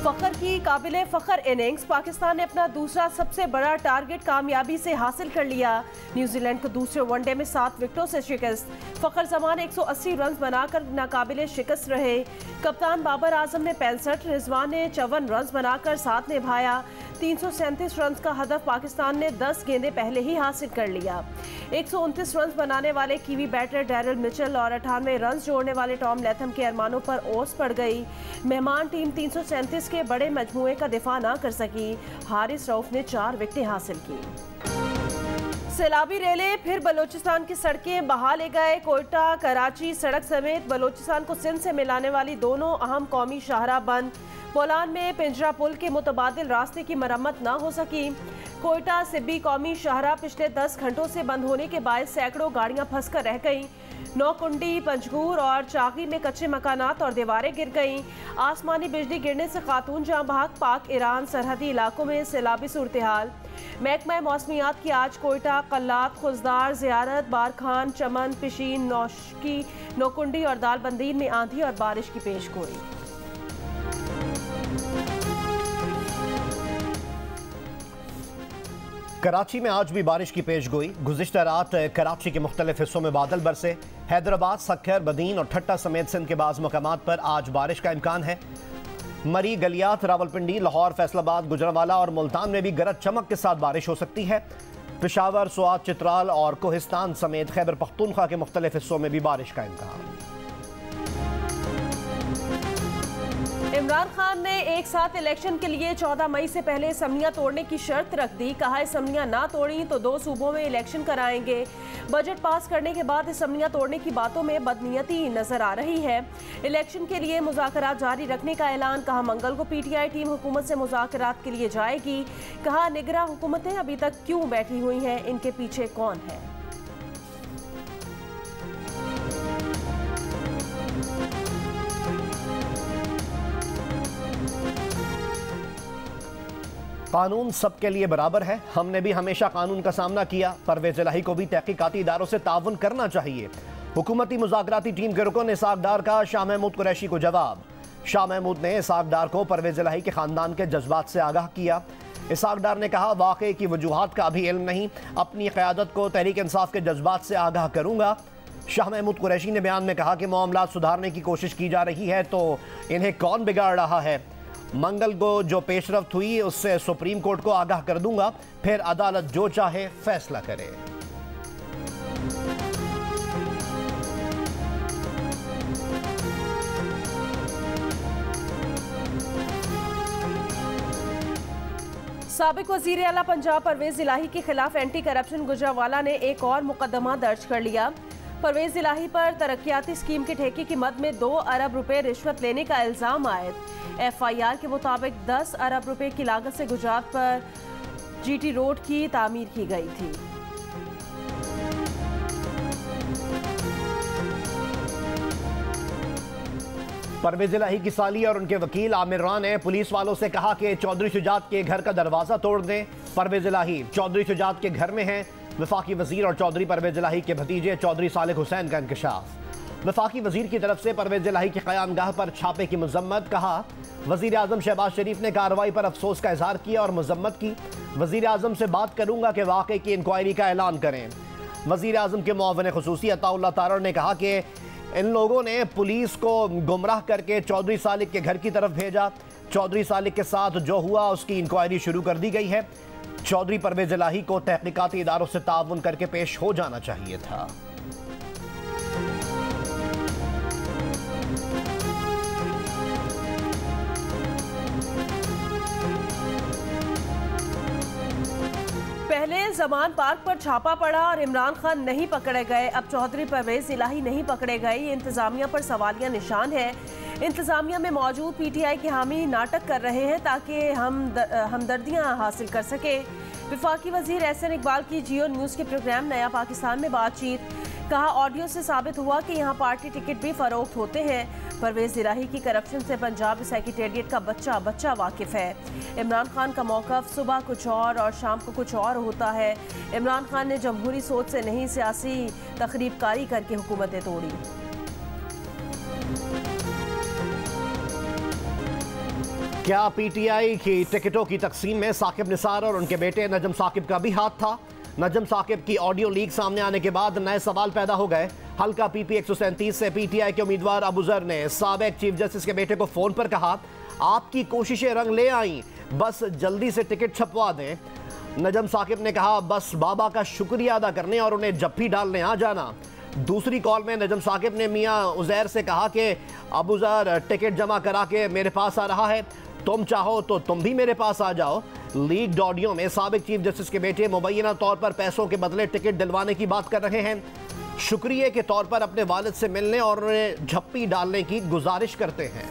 फखर की काबिले फखर इनिंग्स, पाकिस्तान ने अपना दूसरा सबसे बड़ा टारगेट कामयाबी से हासिल कर लिया। न्यूजीलैंड को दूसरे वनडे में 7 विकेटों से शिकस्त। फखर जमान 180 रन बनाकर नाकाबिले शिकस्त रहे। कप्तान बाबर आजम ने 65, रिजवान ने 54 रन बनाकर साथ निभाया। 337 रन का हदफ पाकिस्तान ने 10 गेंदें पहले ही हासिल कर लिया। 129 रन बनाने वाले कीवी बैटर डैरिल मिचेल और 98 रन जोड़ने वाले टॉम लैथम के अरमानों पर ओस पड़ गई। मेहमान टीम 337 के बड़े मजमूए का दिफा न कर सकी। हारिस रऊफ ने 4 विकेटें हासिल की। सैलाबी रेले फिर बलूचिस्तान की सड़कें बहा ले गए। कोयटा कराची सड़क समेत बलूचिस्तान को सिंध से मिलाने वाली दोनों अहम कौमी शाहराह बंद। बोलान में पिंजरा पुल के मुतबादिल रास्ते की मरम्मत न हो सकी। कोयटा सिब्बी कौमी शाहराह पिछले 10 घंटों से बंद होने के बाद सैकड़ों गाड़ियां फंसकर रह गईं। नौकुंडी, पंजगूर और चागी में कच्चे मकानात और दीवारें गिर गईं। आसमानी बिजली गिरने से खातून जाँ बहक। पाक ईरान सरहदी इलाकों में सैलाबी सूरत-ए-हाल। महकमा मौसमियात की आज कोयटा, कल्लात, खुजदार, ज़ियारत, बारखान, चमन, पिशीन, नौशकी, नौकुंडी और दालबंदीन में आंधी और बारिश की पेशगोई। कराची में आज भी बारिश की पेशगोई। गुज़िश्ता रात कराची के मुख्तलिफ हिस्सों में बादल बरसे। हैदराबाद, सक्खर, बदीन और ठट्टा समेत सिंध के बाज़ मकामात पर आज बारिश का इम्कान है। मरी, गलियात, रावलपिंडी, लाहौर, फैसलाबाद, गुजरांवाला और मुल्तान में भी गरज चमक के साथ बारिश हो सकती है। पेशावर, स्वात, चित्राल और कोहिस्तान समेत खैबर पख्तूनख्वा के मुख्तलिफ हिस्सों में भी बारिश का इम्कान। इमरान खान ने एक साथ इलेक्शन के लिए 14 मई से पहले असम्बलियां तोड़ने की शर्त रख दी। कहा, असम्बलियां ना तोड़ी तो 2 सूबों में इलेक्शन कराएंगे। बजट पास करने के बाद असम्बलियां तोड़ने की बातों में बदनीयती नजर आ रही है। इलेक्शन के लिए मुज़ाकरात जारी रखने का ऐलान। कहा, मंगल को PTI टीम हुकूमत से मुज़ाकरात के लिए जाएगी। कहा, निगरां हुकूमतें अभी तक क्यों बैठी हुई हैं, इनके पीछे कौन है। कानून सबके लिए बराबर है। हमने भी हमेशा कानून का सामना किया। परवेज इलाही को भी तहकीकाती इदारों से ताउन करना चाहिए। हुकूमती मुज़ाकराती टीम के रुकन इसाक डार का शाह महमूद कुरैशी को जवाब। शाह महमूद ने इसाक डार को परवेज इलाही के खानदान के जज्बात से आगाह किया। इसाक डार ने कहा, वाक़े की वजूहात का अभी इल्म नहीं, अपनी क़यादत को तहरीक इंसाफ के जज्बात से आगाह करूँगा। शाह महमूद कुरैशी ने बयान में कहा कि मामलात सुधारने की कोशिश की जा रही है तो इन्हें कौन बिगाड़ रहा है। मंगल को जो पेशरफ्त हुई उससे सुप्रीम कोर्ट को आगाह कर दूंगा, फिर अदालत जो चाहे फैसला करे। साबिक वज़ीर आला पंजाब परवेज इलाही के खिलाफ एंटी करप्शन गुजरांवाला ने एक और मुकदमा दर्ज कर लिया। परवेज इलाही पर तरक्याती स्कीम के ठेके की मद में 2 अरब रुपए रिश्वत लेने का इल्जाम आयद। FIR के मुताबिक 10 अरब रुपए की लागत से गुजरात पर GT रोड की तामीर की गई थी। परवेज इलाही की साली और उनके वकील आमिर रान ने पुलिस वालों से कहा कि चौधरी शुजात के घर का दरवाजा तोड़ दें। परवेज इलाही चौधरी शुजात के घर में हैं। वफाकी वजीर और चौधरी परवेज इलाही के भतीजे चौधरी सालिक हुसैन का इंकशाफ। वफाकी वजीर की तरफ से परवेज इलाही की क़यामगाह पर छापे की मजम्मत। कहा, वजीर आजम शहबाज शरीफ ने कार्रवाई पर अफसोस का इजहार किया और मजम्मत की। वजीर आजम से बात करूंगा कि वाक़े की इंक्वायरी का ऐलान करें। वजीर आजम के मुआविन खुसूसी अताउल्लाह तारड़ ने कहा कि इन लोगों ने पुलिस को गुमराह करके चौधरी सालिक के घर की तरफ भेजा। चौधरी सालिक के साथ जो हुआ उसकी इंक्वायरी शुरू कर दी गई है। चौधरी परवेज इलाही को तहकीकाती इदारों से ताउन करके पेश हो जाना चाहिए था। पहले जमान पार्क पर छापा पड़ा और इमरान खान नहीं पकड़े गए। अब चौधरी परवेज इलाही नहीं पकड़े गए। ये इंतजामिया पर सवालिया निशान है। इंतजामिया में मौजूद PTI के हामी नाटक कर रहे हैं ताकि हमदर्दियां हासिल कर सके। वफाकी वजीर एहसन इकबाल की जियो न्यूज़ के प्रोग्राम नया पाकिस्तान में बातचीत। कहा, ऑडियो से साबित हुआ कि यहाँ पार्टी टिकट भी फरोख्त होते हैं। परवेज इलाही की करप्शन से पंजाब सेक्रेटेरिएट का बच्चा वाकिफ है। इमरान खान का मौक़िफ़ सुबह कुछ और शाम को कुछ और होता है। इमरान खान ने जमहूरी सोच से नहीं, सियासी तखरीबकारी करके हुकूमतें तोड़ी। क्या पीटीआई की टिकटों की तकसीम में साकिब निसार और उनके बेटे नजम साकिब का भी हाथ था? नजम साकिब की ऑडियो लीक सामने आने के बाद नए सवाल पैदा हो गए। हल्का पीपी 137 से पीटीआई के उम्मीदवार अबू जर ने साबिक चीफ जस्टिस के बेटे को फोन पर कहा, आपकी कोशिशें रंग ले आई, बस जल्दी से टिकट छपवा दें। नजम साकिब ने कहा, बस बाबा का शुक्रिया अदा करने और उन्हें जप्फी डालने आ जाना। दूसरी कॉल में नजम साकिब ने मियां उजैर से कहा कि अबू जर टिकट जमा करा के मेरे पास आ रहा है, तुम चाहो तो तुम भी मेरे पास आ जाओ। लीक्ड ऑडियो में साबिक चीफ जस्टिस के बेटे मुबैना तौर पर पैसों के बदले टिकट दिलवाने की बात कर रहे हैं। शुक्रिया के तौर पर अपने वालिद से मिलने और उन्हें झप्पी डालने की गुजारिश करते हैं।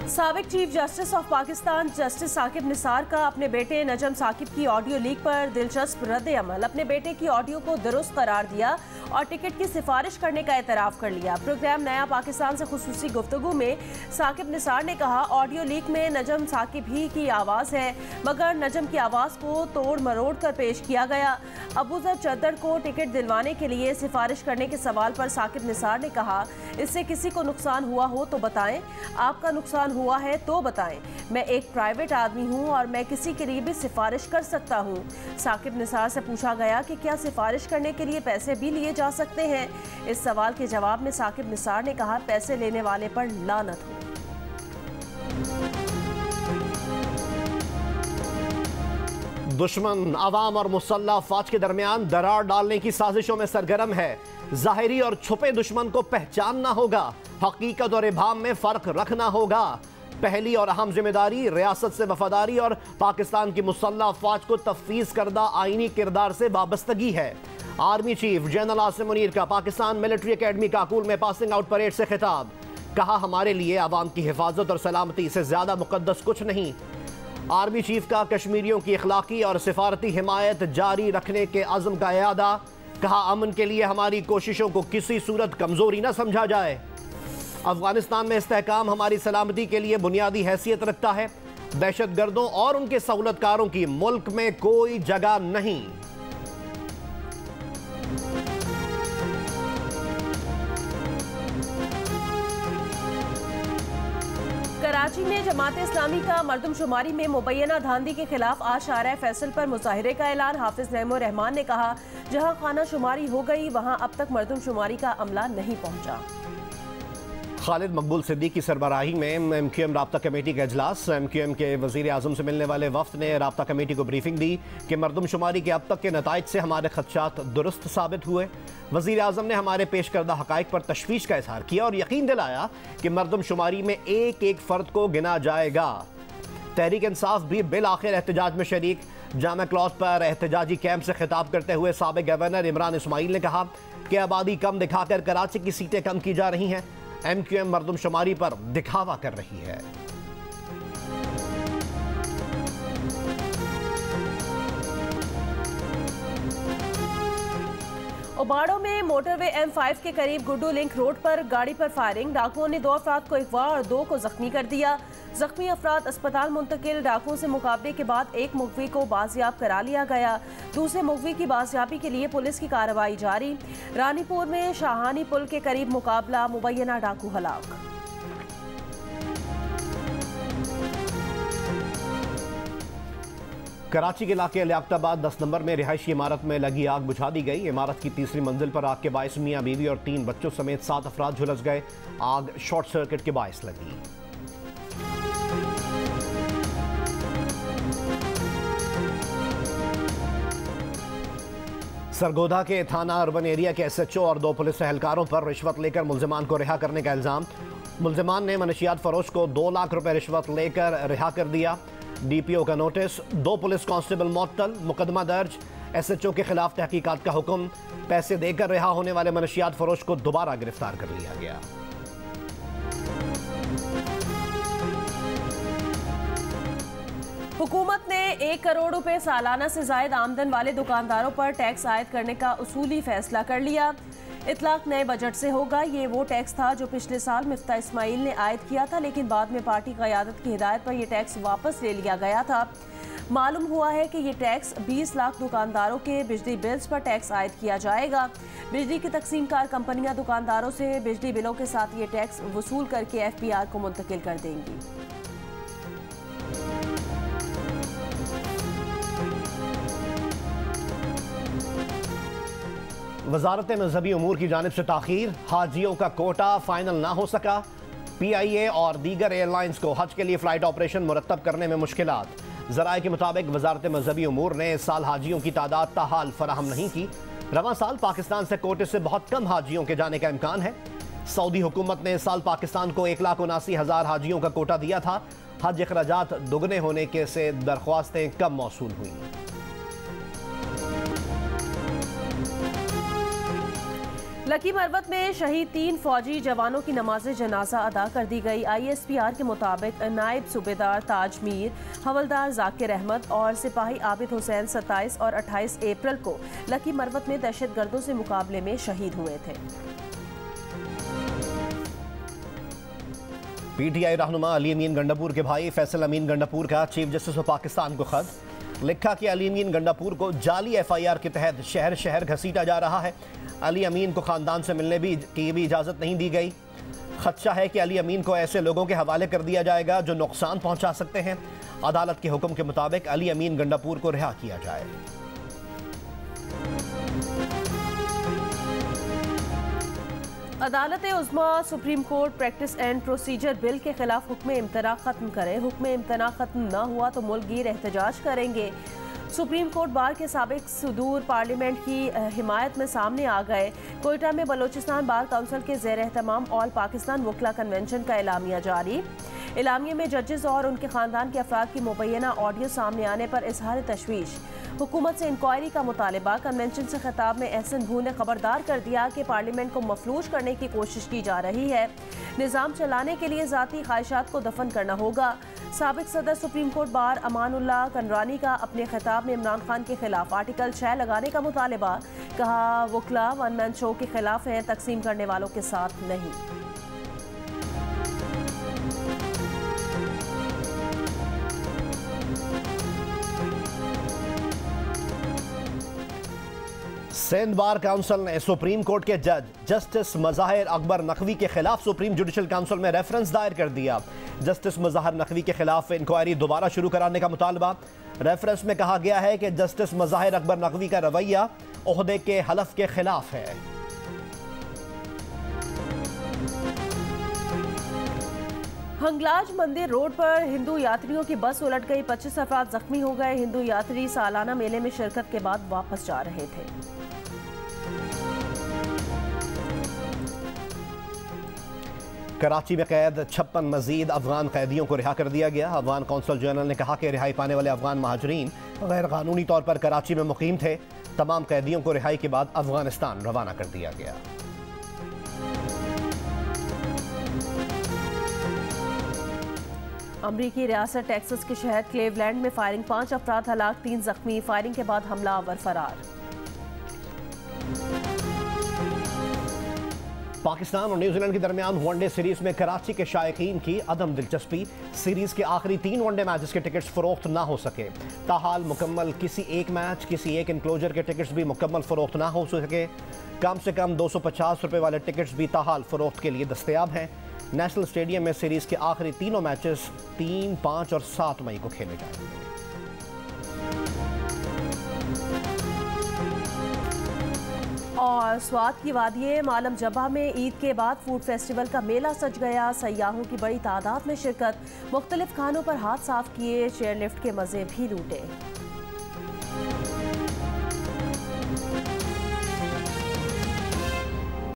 साबिक chief justice of Pakistan justice Saqib Nisar का अपने बेटे नजम साकिब की ऑडियो लीक पर दिलचस्प रद्द अमल। अपने बेटे की ऑडियो को दुरुस्त करार दिया और टिकट की सिफारिश करने का एतराफ़ कर लिया। प्रोग्राम नया पाकिस्तान से खुसूसी गुफ्तगू में साकिब निसार ने कहा, ऑडियो लीक में नजम साकिब ही की आवाज़ है, मगर नजम की आवाज़ को तोड़ मरोड़ कर पेश किया गया। अबू जर चद्दर को टिकट दिलवाने के लिए सिफारिश करने के सवाल पर साकिब निसार ने कहा, इससे किसी को नुकसान हुआ हो तो बताएं, आपका नुकसान हुआ है तो बताएं। मैं एक प्राइवेट आदमी हूं और मैं किसी के लिए भी सिफारिश कर सकता हूं। साकिब निसार से पूछा गया कि क्या सिफारिश करने के लिए पैसे भी लिए जा सकते हैं। इस सवाल के जवाब में साकिब निसार ने कहा, पैसे लेने वाले पर लानत हो। दुश्मन अवाम और मुसल्लह फौज के दरमियान दरार डालने की साजिशों में सरगर्म है। ज़ाहिरी और छुपे दुश्मन को पहचानना होगा, हकीकत और इबाम में फ़र्क रखना होगा। पहली और अहम जिम्मेदारी रियासत से वफादारी और पाकिस्तान की मुसल्लह फौज को तफवीज़ करदा आईनी किरदार से वाबस्तगी है। Army chief general Asim Munir का पाकिस्तान मिलिट्री एकेडमी काकूल में पासिंग आउट परेड से खिताब। कहा, हमारे लिए अवाम की हिफाजत और सलामती से ज़्यादा मुकद्दस कुछ नहीं। आर्मी चीफ का कश्मीरियों की अखलाकी और सिफारती हिमायत जारी रखने के अज़्म का इयादा। कहा, अमन के लिए हमारी कोशिशों को किसी सूरत कमज़ोरी न समझा जाए। अफगानिस्तान में इस्तेहकाम हमारी सलामती के लिए बुनियादी हैसियत रखता है। दहशतगर्दों और उनके सहूलतकारों की मुल्क में कोई जगह नहीं। कराची में जमात इस्लामी का मरदमशुमारी में मुबैना धांधली के खिलाफ आज शारा फैसल पर मुजाहिरे का ऐलान। हाफिज नईमुर रहमान ने कहा, जहां खाना शुमारी हो गई वहां अब तक मरदमशुमारी का अमला नहीं पहुंचा। खालिद मकबूल सिद्दीकी की सरबराही में MQM राब्ता कमेटी का इजलास। MQM के वज़ीर आज़म से मिलने वाले वफ्द ने राब्ता कमेटी को ब्रीफिंग दी कि मरदमशुमारी के अब तक के नताइज से हमारे खदशात दुरुस्त साबित हुए। वज़ीर आज़म ने हमारे पेश करदा हक़ाइक़ पर तशवीश का इजहार किया और यकीन दिलाया कि मरदमशुमारी में एक एक फ़र्द को गिना जाएगा। तहरीक इंसाफ भी बिल आखिर एहतजाज में शरीक। जामा क्लॉज पर एहतजाजी कैंप से खिताब करते हुए साबिक गवर्नर इमरान इस्माइल ने कहा कि आबादी कम दिखाकर कराची की सीटें कम की जा रही हैं। MQM मरदमशुमारी पर दिखावा कर रही है। ओबाड़ो में मोटरवे M5 के करीब गुड्डू लिंक रोड पर गाड़ी पर फायरिंग। डाकुओं ने 2 अफराद को अगवा और 2 को जख्मी कर दिया। जख्मी अफराद अस्पताल मुंतकिल। डाकुओं से मुकाबले के बाद एक मुगवी को बाजियाब करा लिया गया। दूसरे मुगवी की बाजियाबी के लिए पुलिस की कार्रवाई जारी। रानीपुर में शाहानी पुल के करीब मुकाबला, मुबैना डाकू हलाक। कराची के इलाके लियाकताबाद 10 नंबर में रिहायशी इमारत में लगी आग बुझा दी गई। इमारत की तीसरी मंजिल पर आग के बायस मियां बीवी और 3 बच्चों समेत 7 अफराद झुलस गए। आग शॉर्ट सर्किट के बायस लगी। सरगोधा के थाना अर्बन एरिया के SHO और 2 पुलिस एहलकारों पर रिश्वत लेकर मुल्जिमान को रिहा करने का इल्जाम। मुल्जिमान ने मनशियात फरोश को 2 लाख रुपए रिश्वत लेकर रिहा कर दिया। DPO का नोटिस, 2 पुलिस कांस्टेबल मुअत्तल, मुकदमा दर्ज। SHO के खिलाफ तहकीकात का हुक्म। पैसे देकर रिहा होने वाले मनशियात फरोश को दोबारा गिरफ्तार कर लिया गया। हुकूमत ने 1 करोड़ रुपए सालाना से जायद आमदन वाले दुकानदारों पर टैक्स आयद करने का उसूली फैसला कर लिया। इतलाक नए बजट से होगा। ये वो टैक्स था जो पिछले साल मिफ्ता इस्माइल ने आयद किया था, लेकिन बाद में पार्टी क़यादत की हिदायत पर यह टैक्स वापस ले लिया गया था। मालूम हुआ है कि ये टैक्स 20 लाख दुकानदारों के बिजली बिल्स पर टैक्स आयद किया जाएगा। बिजली की तकसीमकार कंपनियां दुकानदारों से बिजली बिलों के साथ ये टैक्स वसूल करके FPR को मुंतकिल कर देंगी। वजारत मजहबी उमूर की जानिब से ताखीर, हाजियों का कोटा फाइनल ना हो सका। PIA और दीगर एयरलाइंस को हज के लिए फ़्लाइट ऑपरेशन मुरतब करने में मुश्किलात। ज़राए के मुताबिक वजारत मजहबी उमूर ने इस साल हाजियों की तादाद ताहाल फराहम नहीं की। रवां साल पाकिस्तान से कोटे से बहुत कम हाजियों के जाने का इम्कान है। सऊदी हुकूमत ने इस साल पाकिस्तान को 1,79,000 हाजियों का कोटा दिया था। हज अखराजात दुगने होने के से दरख्वास्तें कम मौसूल हुई। लकी मरवत में शहीद 3 फौजी जवानों की नमाज जनाजा अदा कर दी गई। ISPR के मुताबिक नायब सूबेदार ताज मीर, हवलदार जाकिर अहमद और सिपाही आबिद हुसैन 27 और 28 अप्रैल को लकी मरवत में दहशतगर्दों से मुकाबले में शहीद हुए थे। PTI रहनुमा अली अमीन गंडापुर के भाई फैसल अमीन गंडापुर का चीफ जस्टिस ऑफ पाकिस्तान को खत लिखा कि अली अमीन गंडापुर को जाली FIR के तहत शहर शहर घसीटा जा रहा है। अली अमीन को ख़ानदान से मिलने की भी इजाज़त नहीं दी गई। खदशा है कि अली अमीन को ऐसे लोगों के हवाले कर दिया जाएगा जो नुकसान पहुंचा सकते हैं। अदालत के हुक्म के मुताबिक अली अमीन गंडापुर को रिहा किया जाए। अदालत उज़्मा supreme court practice and procedure bill के खिलाफ हुक्म इम्तना खत्म करे। हुक्म इम्तना खत्म न हुआ तो मुल्क गिर एहतजाज करेंगे। सुप्रीम कोर्ट बार के साबिक सदूर पार्लियामेंट की हिमायत में सामने आ गए। कोयटा में बलोचिस्तान बार काउंसिल के ज़ेर एहतमाम ऑल पाकिस्तान वकला कन्वेंशन का एलामिया जारी। एलामिया में जजेस और उनके ख़ानदान के अफराद की मुबैना ऑडियो सामने आने पर इजहार तशवीश। हुकूमत से इंक्वायरी का मुतालबा। कन्वेंशन से खिताब में एहसन भू ने खबरदार कर दिया कि पार्लियामेंट को मफलूज करने की कोशिश की जा रही है। निज़ाम चलाने के लिए ज़ाती ख्वाहिशात को दफन करना होगा। साबिक सदर सुप्रीम कोर्ट बार अमानुल्लाह कनरानी का अपने खिताब में इमरान खान के खिलाफ आर्टिकल 6 लगाने का मुतालबा। कहा वकला वन मैन शो के खिलाफ हैं, तकसीम करने वालों के साथ नहीं। सिंध बार काउंसिल ने सुप्रीम कोर्ट के जज जस्टिस मज़ाहिर अकबर नकवी के खिलाफ सुप्रीम जुडिशल काउंसिल में रेफरेंस दायर कर दिया। जस्टिस मज़ाहिर नकवी के खिलाफ इंक्वायरी दोबारा शुरू कराने का मुतालबा। रेफरेंस में कहा गया है कि जस्टिस मज़ाहिर अकबर नकवी का रवैया ओहदे के हलफ के खिलाफ है। हंगलाज मंदिर रोड पर हिंदू यात्रियों की बस उलट गई। 25 अफराद जख्मी हो गए। हिंदू यात्री सालाना मेले में शिरकत के बाद वापस जा रहे थे। कराची में कैद 56 मजीद अफगान कैदियों को रिहा कर दिया गया। अफगान कौंसल जनरल ने कहा कि रिहाई पाने वाले अफगान महाजरीन गैर कानूनी तौर पर कराची में मुकीम थे। तमाम कैदियों को रिहाई के बाद अफगानिस्तान रवाना कर दिया गया। अमरीकी रियासत टेक्सास के शहर क्लेवलैंड में फायरिंग, 5 अफराद हलाक, 3 जख्मी। फायरिंग के बाद हमलावर फरार। पाकिस्तान और न्यूजीलैंड के दरमियान वनडे सीरीज में कराची के शायकीन की अदम दिलचस्पी। सीरीज के आखिरी 3 वनडे मैचेस के टिकट्स फरोख्त ना हो सके। ताहाल मुकम्मल किसी एक मैच, किसी एक इनक्लोजर के टिकट्स भी मुकम्मल फरोख्त ना हो सके। कम से कम 250 रुपये वाले टिकट्स भी ताहाल फरोख्त के लिए दस्तयाब हैं। नेशनल स्टेडियम में सीरीज के आखिरी तीनों मैचेस 3, 5 और 7 मई को खेले जाएंगे। और स्वात की वादिये मालम जबा में ईद के बाद फूड फेस्टिवल का मेला सज गया। सयाहों की बड़ी तादाद में शिरकत। मुख्तलिफ खानों पर हाथ साफ किए, चेयर लिफ्ट के मजे भी लूटे।